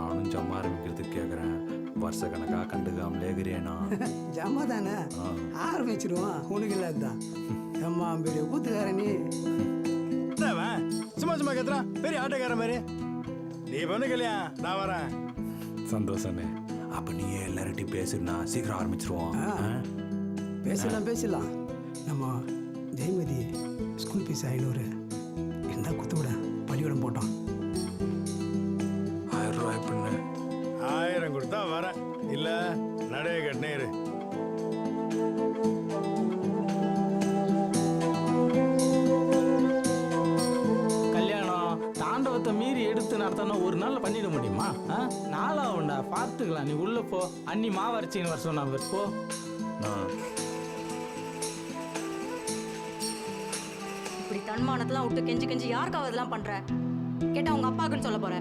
நானும் ஜம்மா ஆரம்பிக்கிறதுக்கு கேட்குறேன். வருஷ கணக்காக கண்டுக்காமலே இருக்கிறேனா? ஜம்மா தானே ஆரம்பிச்சிருவான். உனக்கு இல்லாதான் ஜம்மா பெரிய கூத்துக்கார நீ. சும்மா சும்மா கத்துறான் பெரிய ஆட்டோக்கார மாதிரி. நீ பண்ணு கல்யா, நான் வரேன். சந்தோஷமே. அப்போ நீ எல்லார்கிட்டையும் பேசுனா சீக்கிரம் ஆரம்பிச்சிருவோம். பேசலாம். நம்ம ஜெயமதி ஸ்கூல் ஃபீஸ் 500 இருந்தால் குத்து விட பள்ளிக்கூடம் போட்டோம். 1000 ரூபாய் எப்படின்னு? 1000 கொடுத்தா வரேன், இல்ல நடைய கட்டினே இரு. கல்யாணம் தாண்டவத்தை மீறி எடுத்து நடத்தணும் ஒரு நாள்ல பண்ணிட முடியுமா? நாளாவுண்டா, பார்த்துக்கலாம். நீ உள்ள போ. அன்னி மாவரைச்சின்னு வர சொன்னா போ. இப்படி தன்மானத்தெல்லாம் விட்டு கெஞ்சி யாருக்காவது இதெல்லாம் பண்ற? கேட்டா உங்க அப்பாக்குன்னு சொல்ல போற.